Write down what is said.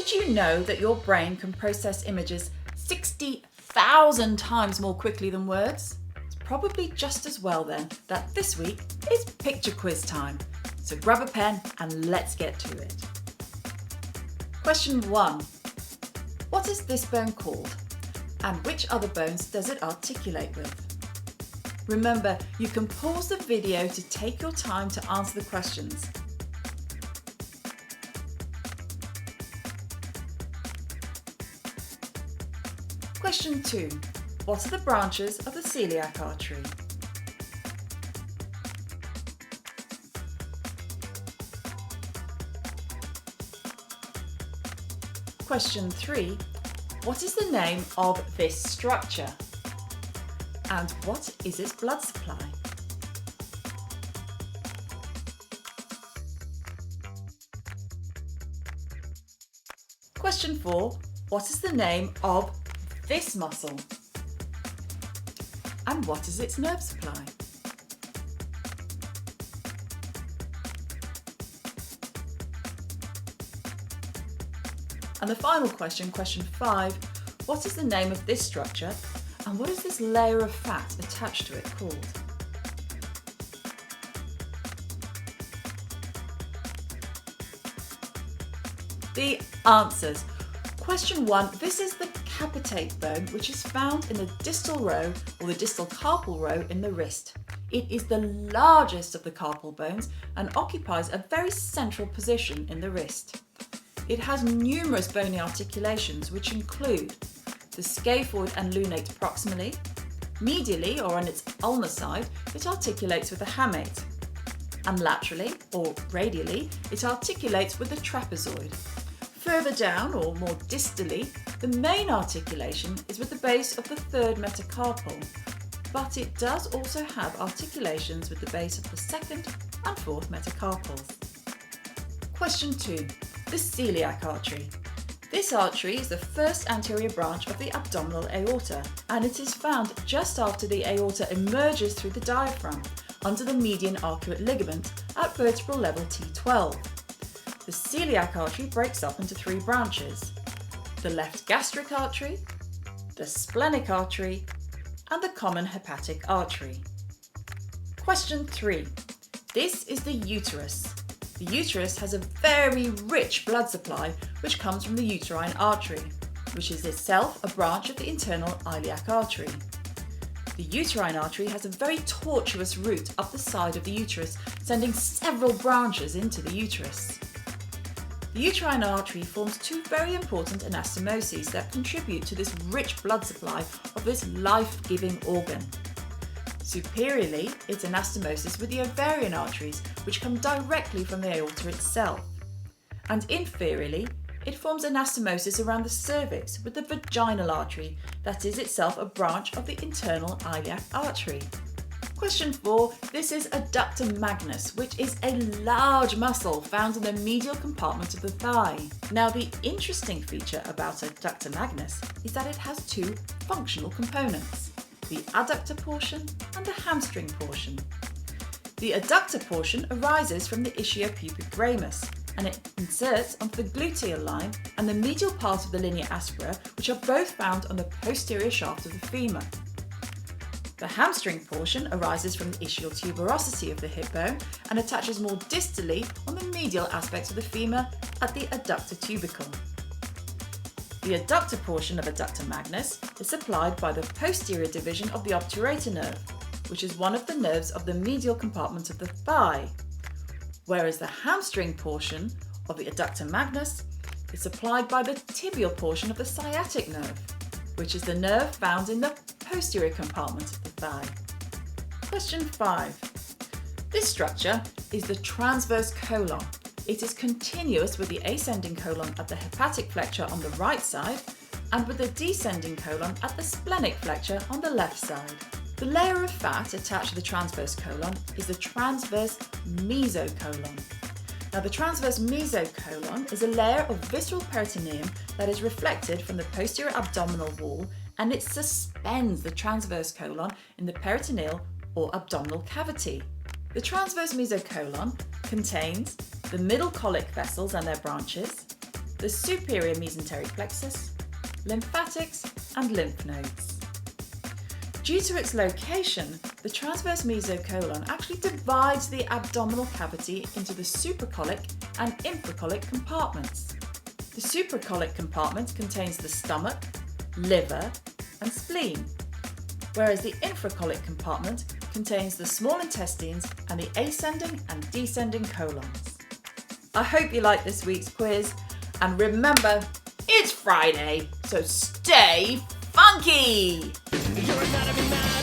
Did you know that your brain can process images 60,000 times more quickly than words? It's probably just as well then that this week is picture quiz time. So grab a pen and let's get to it. Question 1. What is this bone called? And which other bones does it articulate with? Remember, you can pause the video to take your time to answer the questions. Question 2. What are the branches of the celiac artery? Question 3. What is the name of this structure? And what is its blood supply? Question 4. What is the name of this muscle? And what is its nerve supply? And the final question, question 5, what is the name of this structure and what is this layer of fat attached to it called? The answers. Question 1, this is the capitated bone, which is found in the distal row or the distal carpal row in the wrist. It is the largest of the carpal bones and occupies a very central position in the wrist. It has numerous bony articulations which include the scaphoid and lunate proximally. Medially, or on its ulnar side, it articulates with the hamate. And laterally, or radially, it articulates with the trapezoid. Further down, or more distally, the main articulation is with the base of the third metacarpal, but it does also have articulations with the base of the second and fourth metacarpals. Question 2. The celiac artery. This artery is the first anterior branch of the abdominal aorta, and it is found just after the aorta emerges through the diaphragm, under the median arcuate ligament at vertebral level T12. The celiac artery breaks up into 3 branches: the left gastric artery, the splenic artery, and the common hepatic artery. Question 3. This is the uterus. The uterus has a very rich blood supply which comes from the uterine artery, which is itself a branch of the internal iliac artery. The uterine artery has a very tortuous route up the side of the uterus, sending several branches into the uterus. The uterine artery forms 2 very important anastomoses that contribute to this rich blood supply of this life-giving organ. Superiorly, it anastomoses with the ovarian arteries, which come directly from the aorta itself. And inferiorly, it forms anastomosis around the cervix with the vaginal artery, that is itself a branch of the internal iliac artery. Question 4. This is Adductor magnus, which is a large muscle found in the medial compartment of the thigh. Now, the interesting feature about Adductor magnus is that it has 2 functional components: the adductor portion and the hamstring portion. The adductor portion arises from the ischiopubic ramus, and it inserts onto the gluteal line and the medial part of the linea aspera, which are both found on the posterior shaft of the femur. The hamstring portion arises from the ischial tuberosity of the hip bone and attaches more distally on the medial aspects of the femur at the adductor tubercle. The adductor portion of Adductor magnus is supplied by the posterior division of the obturator nerve, which is one of the nerves of the medial compartment of the thigh, whereas the hamstring portion of the Adductor magnus is supplied by the tibial portion of the sciatic nerve, which is the nerve found in the posterior compartment of the thigh. Question 5. This structure is the transverse colon. It is continuous with the ascending colon at the hepatic flexure on the right side and with the descending colon at the splenic flexure on the left side. The layer of fat attached to the transverse colon is the transverse mesocolon. Now, the transverse mesocolon is a layer of visceral peritoneum that is reflected from the posterior abdominal wall, and it suspends the transverse colon in the peritoneal or abdominal cavity. The transverse mesocolon contains the middle colic vessels and their branches, the superior mesenteric plexus, lymphatics and lymph nodes. Due to its location, the transverse mesocolon actually divides the abdominal cavity into the supracolic and infracolic compartments. The supracolic compartment contains the stomach, liver and spleen, whereas the infracolic compartment contains the small intestines and the ascending and descending colons. I hope you liked this week's quiz, and remember, it's Friday, so stay funky! Your anatomy matters.